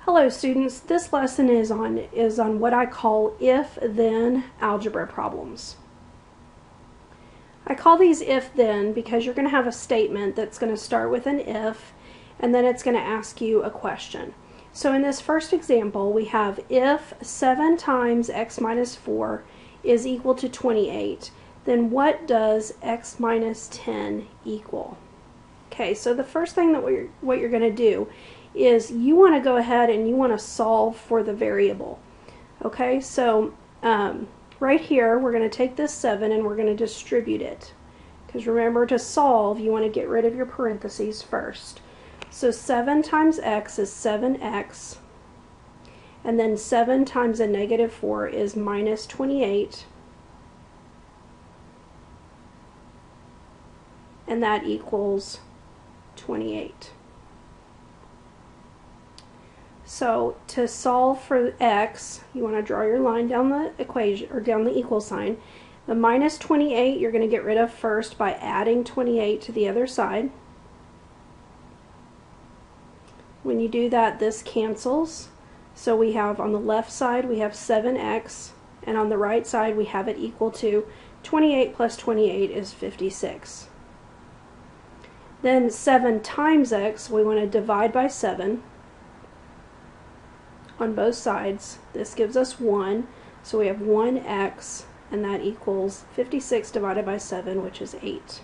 Hello students, this lesson is on what I call if-then algebra problems. I call these if-then because you're going to have a statement that's going to start with an if and then it's going to ask you a question. So in this first example we have if 7 times x minus 4 is equal to 28, then what does x minus 10 equal? Okay, so the first thing that what you're going to do is you want to go ahead and you want to solve for the variable. Okay, so right here we're going to take this 7 and we're going to distribute it. Because remember, to solve you want to get rid of your parentheses first. So 7 times x is 7x, and then 7 times a negative 4 is minus 28, and that equals 28. So to solve for x, you want to draw your line down the equation, or down the equal sign. The minus 28 you're going to get rid of first by adding 28 to the other side. When you do that, this cancels. So we have on the left side we have 7x, and on the right side we have it equal to 28 plus 28 is 56. Then 7 times x, we want to divide by 7 on both sides. This gives us 1, so we have 1x, and that equals 56 divided by 7, which is 8.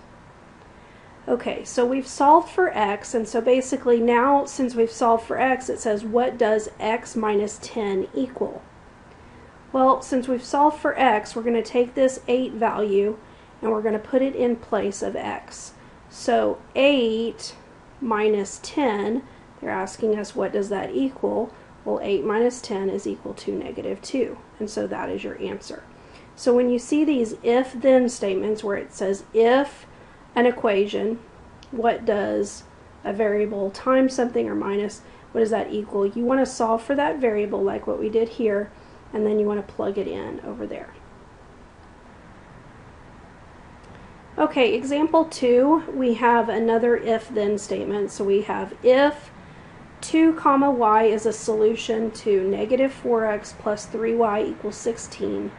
Okay, so we've solved for x, and so basically now since we've solved for x, it says what does x minus 10 equal? Well, since we've solved for x, we're going to take this 8 value and we're going to put it in place of x. So 8 minus 10, they're asking us what does that equal? Well, 8 minus 10 is equal to negative 2, and so that is your answer. So when you see these if-then statements where it says if an equation, what does a variable times something or minus, what does that equal? You want to solve for that variable like what we did here, and then you want to plug it in over there. Okay, example 2, we have another if-then statement. So we have if 2 comma y is a solution to negative 4x plus 3y equals 16,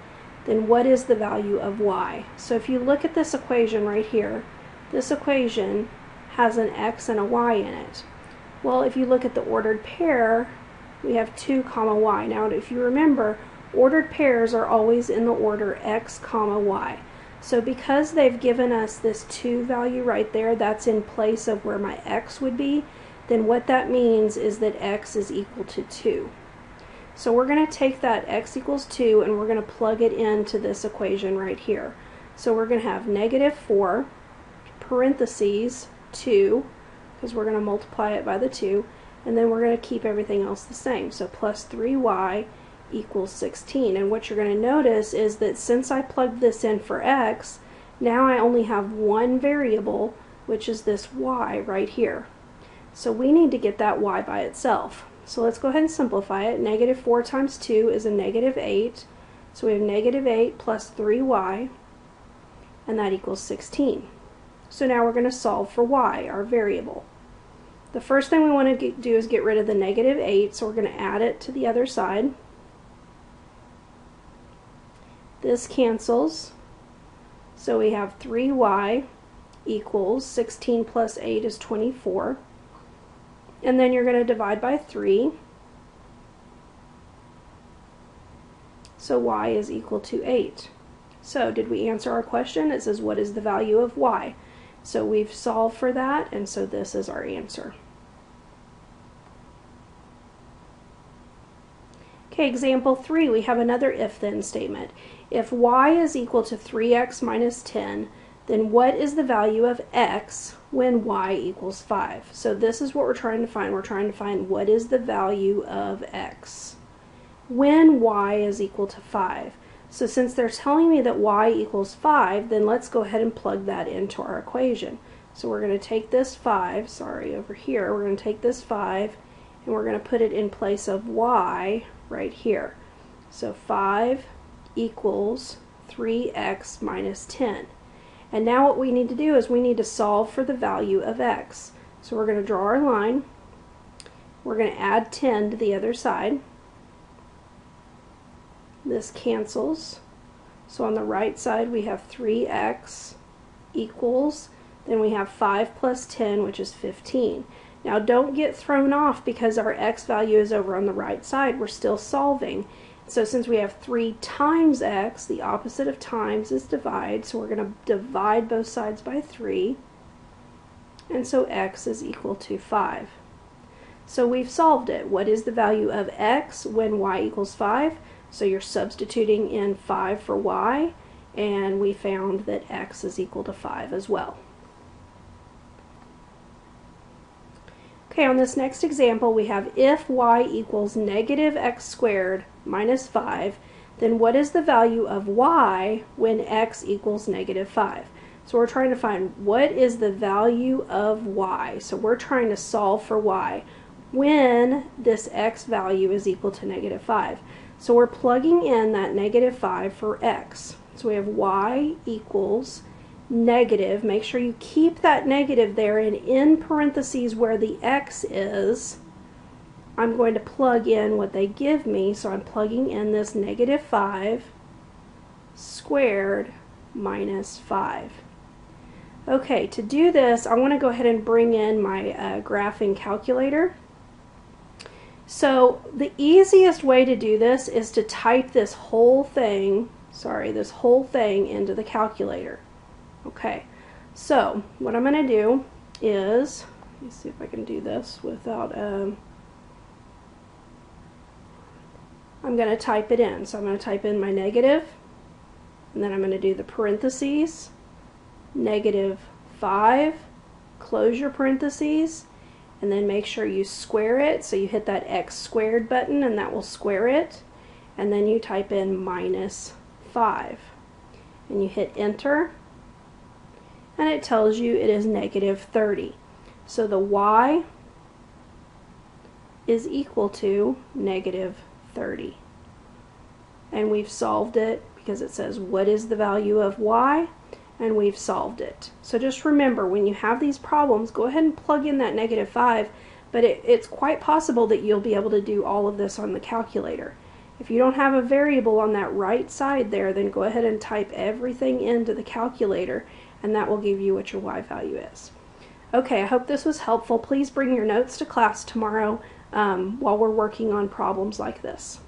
then what is the value of y? So if you look at this equation right here, this equation has an x and a y in it. Well, if you look at the ordered pair, we have 2 comma y. Now if you remember, ordered pairs are always in the order x comma y. So because they've given us this 2 value right there, that's in place of where my x would be, then what that means is that x is equal to 2. So we're going to take that x equals 2 and we're going to plug it into this equation right here. So we're going to have negative 4 parentheses 2, because we're going to multiply it by the 2, and then we're going to keep everything else the same. So plus 3y equals 16. And what you're going to notice is that since I plugged this in for x, now I only have one variable, which is this y right here. So we need to get that y by itself. So let's go ahead and simplify it. Negative 4 times 2 is a negative 8. So we have negative 8 plus 3y, and that equals 16. So now we're going to solve for y, our variable. The first thing we want to do is get rid of the negative 8, so we're going to add it to the other side. This cancels. So we have 3y equals 16 plus 8 is 24. And then you're going to divide by 3. So y is equal to 8. So did we answer our question? It says what is the value of y? So we've solved for that, and so this is our answer. Okay, example 3, we have another if-then statement. If y is equal to 3x minus 10, then what is the value of x when y equals 5? So this is what we're trying to find. We're trying to find what is the value of x when y is equal to 5. So since they're telling me that y equals 5, then let's go ahead and plug that into our equation. So we're going to take this 5, over here, we're going to take this 5 and we're going to put it in place of y right here. So 5 equals 3x minus 10. And now what we need to do is we need to solve for the value of x. So we're going to draw our line, We're going to add 10 to the other side. This cancels. So on the right side we have 3x equals, then we have 5 plus 10, which is 15. Now don't get thrown off because our x value is over on the right side. We're still solving. So since we have 3 times x, the opposite of times is divide, so we're going to divide both sides by 3. And so x is equal to 5. So we've solved it. What is the value of x when y equals 5? So you're substituting in 5 for y, and we found that x is equal to 5 as well. Okay, on this next example we have if y equals negative x squared minus 5, then what is the value of y when x equals negative 5? So we're trying to find what is the value of y. So we're trying to solve for y when this x value is equal to negative 5. So we're plugging in that negative 5 for x. So we have y equals negative. Make sure you keep that negative there, and in parentheses where the x is, I'm going to plug in what they give me. So I'm plugging in this negative 5 squared minus 5. Okay, to do this, I want to go ahead and bring in my graphing calculator. So the easiest way to do this is to type this whole thing, into the calculator. Okay, so what I'm going to do is, let me see if I can do this without, I'm going to type it in. So I'm going to type in my negative, and then I'm going to do the parentheses, negative 5, close your parentheses, and then make sure you square it. So you hit that x squared button and that will square it, and then you type in minus 5 and you hit enter, and it tells you it is negative 30. So the y is equal to negative 30, and we've solved it because it says what is the value of y, and we've solved it. So just remember, when you have these problems, go ahead and plug in that negative 5, but it's quite possible that you'll be able to do all of this on the calculator. If you don't have a variable on that right side there, then go ahead and type everything into the calculator, and that will give you what your y value is. Okay, I hope this was helpful. Please bring your notes to class tomorrow while we're working on problems like this.